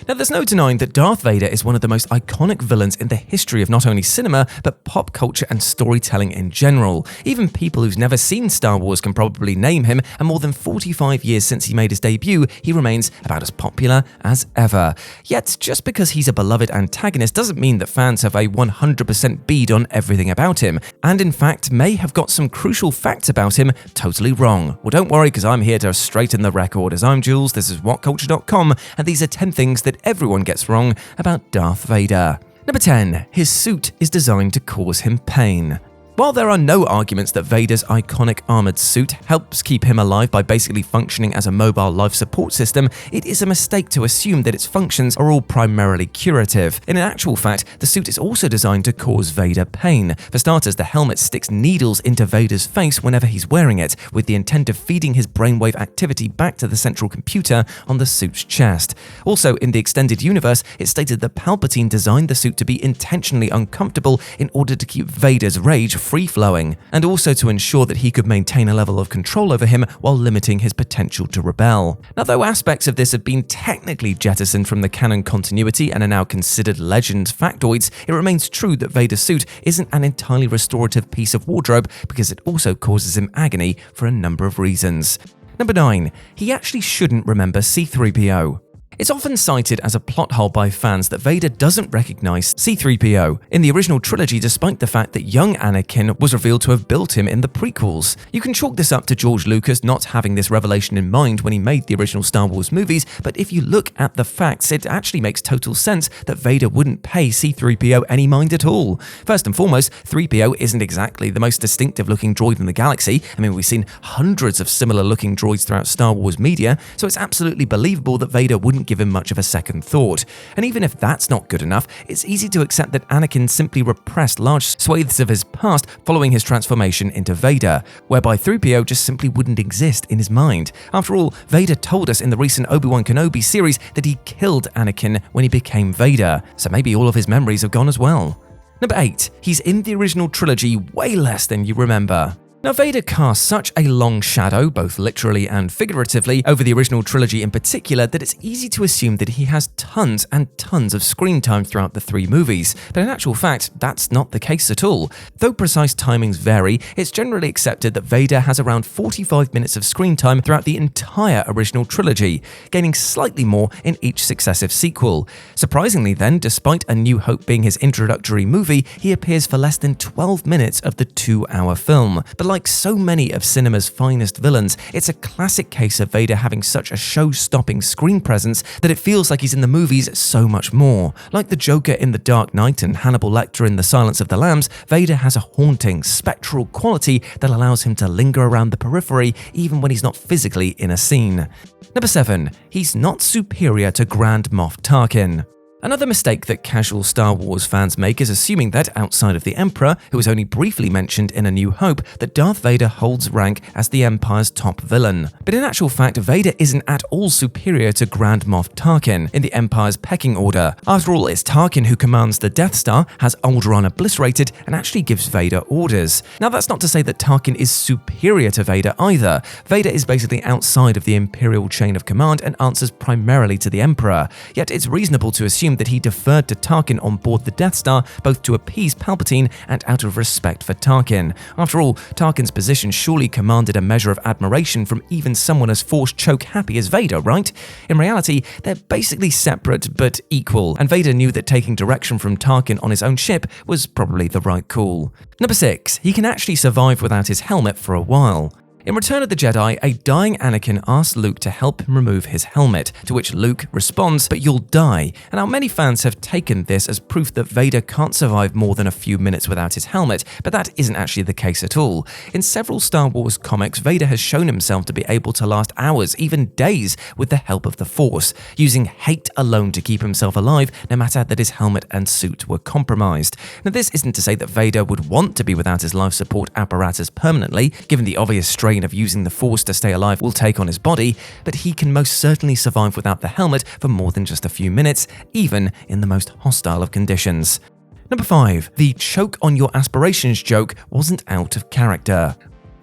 Now, there's no denying that Darth Vader is one of the most iconic villains in the history of not only cinema, but pop culture and storytelling in general. Even people who've never seen Star Wars can probably name him, and more than 45 years since he made his debut, he remains about as popular as ever. Yet, just because he's a beloved antagonist doesn't mean that fans have a 100% bead on everything about him, and in fact may have got some crucial facts about him totally wrong. Well, don't worry, because I'm here to straighten the record. As I'm Jules, this is whatculture.com, and these are 10 things that everyone gets wrong about Darth Vader. Number 10. His suit is designed to cause him pain. While there are no arguments that Vader's iconic armored suit helps keep him alive by basically functioning as a mobile life support system, it is a mistake to assume that its functions are all primarily curative. In actual fact, the suit is also designed to cause Vader pain. For starters, the helmet sticks needles into Vader's face whenever he's wearing it, with the intent of feeding his brainwave activity back to the central computer on the suit's chest. Also, in the extended universe, it's stated that Palpatine designed the suit to be intentionally uncomfortable in order to keep Vader's rage free-flowing, and also to ensure that he could maintain a level of control over him while limiting his potential to rebel. Now, though aspects of this have been technically jettisoned from the canon continuity and are now considered legend factoids, it remains true that Vader's suit isn't an entirely restorative piece of wardrobe because it also causes him agony for a number of reasons. Number 9. He actually shouldn't remember C-3PO. It's often cited as a plot hole by fans that Vader doesn't recognize C-3PO in the original trilogy, despite the fact that young Anakin was revealed to have built him in the prequels. You can chalk this up to George Lucas not having this revelation in mind when he made the original Star Wars movies, but if you look at the facts, it actually makes total sense that Vader wouldn't pay C-3PO any mind at all. First and foremost, 3PO isn't exactly the most distinctive looking droid in the galaxy. I mean, we've seen hundreds of similar looking droids throughout Star Wars media, so it's absolutely believable that Vader wouldn't give him much of a second thought. And even if that's not good enough, it's easy to accept that Anakin simply repressed large swathes of his past following his transformation into Vader, whereby 3PO just simply wouldn't exist in his mind. After all, Vader told us in the recent ObiWan Kenobi series that he killed Anakin when he became Vader, so maybe all of his memories have gone as well. Number 8. He's in the original trilogy way less than you remember. Now, Vader casts such a long shadow, both literally and figuratively, over the original trilogy in particular, that it's easy to assume that he has tons and tons of screen time throughout the 3 movies. But in actual fact, that's not the case at all. Though precise timings vary, it's generally accepted that Vader has around 45 minutes of screen time throughout the entire original trilogy, gaining slightly more in each successive sequel. Surprisingly then, despite A New Hope being his introductory movie, he appears for less than 12 minutes of the 2-hour film. But like so many of cinema's finest villains, it's a classic case of Vader having such a show-stopping screen presence that it feels like he's in the movies so much more. Like the Joker in The Dark Knight and Hannibal Lecter in The Silence of the Lambs, Vader has a haunting, spectral quality that allows him to linger around the periphery even when he's not physically in a scene. Number 7. He's not superior to Grand Moff Tarkin. Another mistake that casual Star Wars fans make is assuming that, outside of the Emperor, who is only briefly mentioned in A New Hope, that Darth Vader holds rank as the Empire's top villain. But in actual fact, Vader isn't at all superior to Grand Moff Tarkin in the Empire's pecking order. After all, it's Tarkin who commands the Death Star, has Alderaan obliterated, and actually gives Vader orders. Now, that's not to say that Tarkin is superior to Vader either. Vader is basically outside of the Imperial chain of command and answers primarily to the Emperor. Yet it's reasonable to assume that he deferred to Tarkin on board the Death Star, both to appease Palpatine and out of respect for Tarkin. After all, Tarkin's position surely commanded a measure of admiration from even someone as Force choke happy as Vader, right? In reality, they're basically separate but equal, and Vader knew that taking direction from Tarkin on his own ship was probably the right call. Number 6. He can actually survive without his helmet for a while. In Return of the Jedi, a dying Anakin asks Luke to help him remove his helmet, to which Luke responds, "But you'll die." And now many fans have taken this as proof that Vader can't survive more than a few minutes without his helmet, but that isn't actually the case at all. In several Star Wars comics, Vader has shown himself to be able to last hours, even days, with the help of the Force, using hate alone to keep himself alive, no matter that his helmet and suit were compromised. Now, this isn't to say that Vader would want to be without his life support apparatus permanently, given the obvious strain of using the Force to stay alive will take on his body, but he can most certainly survive without the helmet for more than just a few minutes, even in the most hostile of conditions. Number 5. The choke on your aspirations joke wasn't out of character.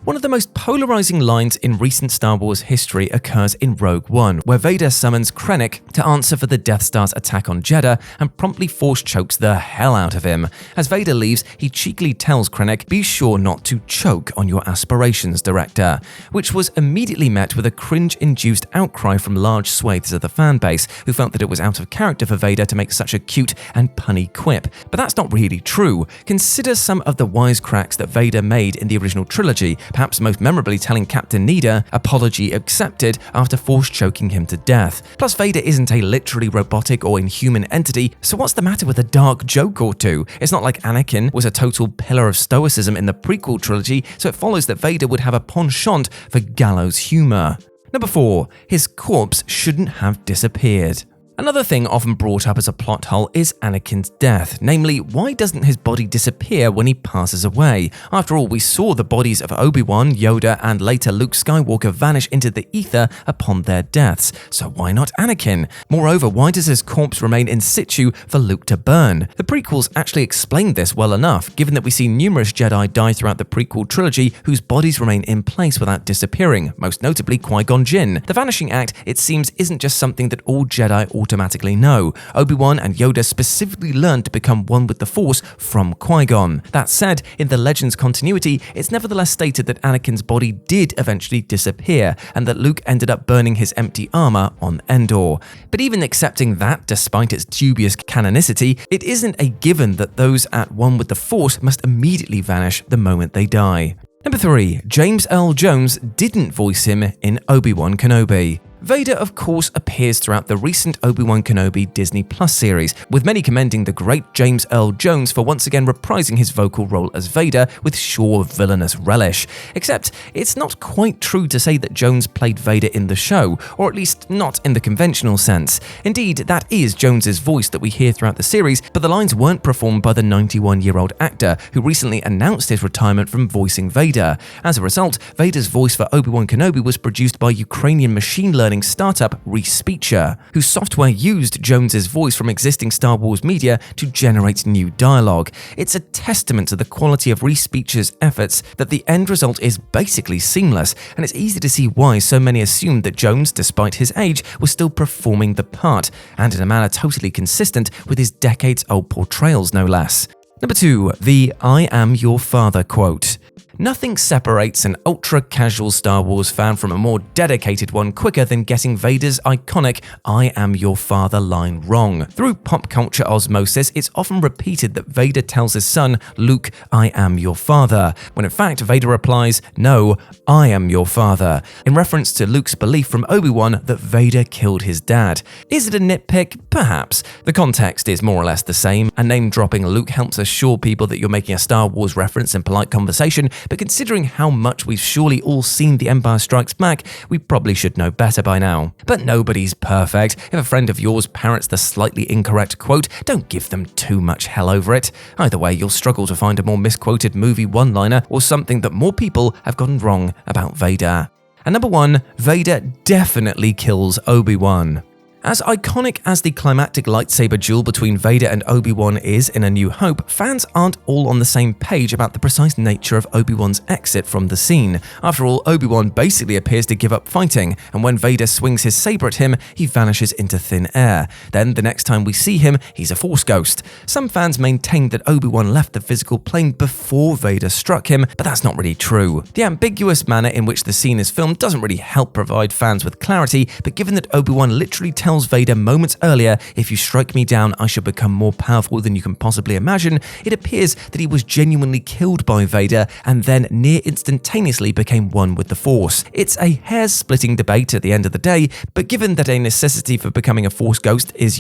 One of the most polarizing lines in recent Star Wars history occurs in Rogue One, where Vader summons Krennic to answer for the Death Star's attack on Jeddah and promptly force chokes the hell out of him. As Vader leaves, he cheekily tells Krennic, "Be sure not to choke on your aspirations, Director," which was immediately met with a cringe-induced outcry from large swathes of the fanbase, who felt that it was out of character for Vader to make such a cute and punny quip. But that's not really true. Consider some of the wisecracks that Vader made in the original trilogy, perhaps most memorably telling Captain Needa, "Apology accepted," after force choking him to death. Plus, Vader isn't a literally robotic or inhuman entity, so what's the matter with a dark joke or two? It's not like Anakin was a total pillar of stoicism in the prequel trilogy, so it follows that Vader would have a penchant for gallows humor. Number 4. His corpse shouldn't have disappeared. Another thing often brought up as a plot hole is Anakin's death, namely, why doesn't his body disappear when he passes away? After all, we saw the bodies of Obi-Wan, Yoda, and later Luke Skywalker vanish into the ether upon their deaths, so why not Anakin? Moreover, why does his corpse remain in situ for Luke to burn? The prequels actually explained this well enough, given that we see numerous Jedi die throughout the prequel trilogy whose bodies remain in place without disappearing, most notably Qui-Gon Jinn. The Vanishing Act, it seems, isn't just something that all Jedi automatically know. Obi-Wan and Yoda specifically learned to become one with the Force from Qui-Gon. That said, in the Legends continuity, it's nevertheless stated that Anakin's body did eventually disappear, and that Luke ended up burning his empty armor on Endor. But even accepting that, despite its dubious canonicity, it isn't a given that those at one with the Force must immediately vanish the moment they die. Number 3. James Earl Jones didn't voice him in Obi-Wan Kenobi. Vader, of course, appears throughout the recent Obi-Wan Kenobi Disney Plus series, with many commending the great James Earl Jones for once again reprising his vocal role as Vader with sure villainous relish. Except, it's not quite true to say that Jones played Vader in the show, or at least not in the conventional sense. Indeed, that is Jones's voice that we hear throughout the series, but the lines weren't performed by the 91-year-old actor, who recently announced his retirement from voicing Vader. As a result, Vader's voice for Obi-Wan Kenobi was produced by Ukrainian machine learning startup Respeecher, whose software used Jones's voice from existing Star Wars media to generate new dialogue. It's a testament to the quality of Respeecher's efforts that the end result is basically seamless, and it's easy to see why so many assumed that Jones, despite his age, was still performing the part, and in a manner totally consistent with his decades-old portrayals, no less. Number 2. The "I am your father" quote. Nothing separates an ultra-casual Star Wars fan from a more dedicated one quicker than getting Vader's iconic "I am your father" line wrong. Through pop culture osmosis, it's often repeated that Vader tells his son, Luke, "I am your father," when in fact Vader replies, "No, I am your father," in reference to Luke's belief from Obi-Wan that Vader killed his dad. Is it a nitpick? Perhaps. The context is more or less the same, and name-dropping Luke helps assure people that you're making a Star Wars reference in polite conversation, but considering how much we've surely all seen The Empire Strikes Back, we probably should know better by now. But nobody's perfect. If a friend of yours parrots the slightly incorrect quote, don't give them too much hell over it. Either way, you'll struggle to find a more misquoted movie one-liner or something that more people have gotten wrong about Vader. And number 1, Vader definitely kills Obi-Wan. As iconic as the climactic lightsaber duel between Vader and Obi-Wan is in A New Hope, fans aren't all on the same page about the precise nature of Obi-Wan's exit from the scene. After all, Obi-Wan basically appears to give up fighting, and when Vader swings his saber at him, he vanishes into thin air. Then, the next time we see him, he's a Force ghost. Some fans maintain that Obi-Wan left the physical plane before Vader struck him, but that's not really true. The ambiguous manner in which the scene is filmed doesn't really help provide fans with clarity, but given that Obi-Wan literally tells Vader moments earlier, "If you strike me down, I shall become more powerful than you can possibly imagine," it appears that he was genuinely killed by Vader and then near instantaneously became one with the Force. It's a hair-splitting debate at the end of the day, but given that a necessity for becoming a Force ghost is,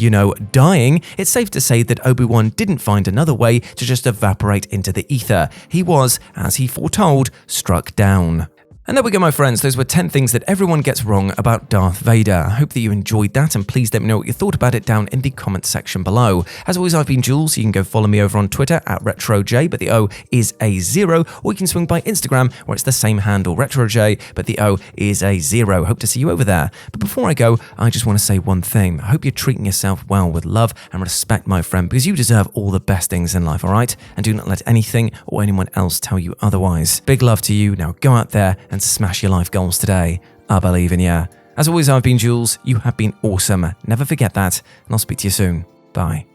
dying, it's safe to say that Obi-Wan didn't find another way to just evaporate into the ether. He was, as he foretold, struck down. And there we go, my friends. Those were 10 things that everyone gets wrong about Darth Vader. I hope that you enjoyed that, and please let me know what you thought about it down in the comments section below. As always, I've been Jules. You can go follow me over on Twitter at RetroJ, but the O is a 0, or you can swing by Instagram, where it's the same handle, RetroJ, but the O is a 0. Hope to see you over there. But before I go, I just want to say one thing. I hope you're treating yourself well with love and respect, my friend, because you deserve all the best things in life, all right? And do not let anything or anyone else tell you otherwise. Big love to you. Now go out there and smash your life goals today. I believe in you. As always, I've been Jules. You have been awesome. Never forget that, and I'll speak to you soon. Bye.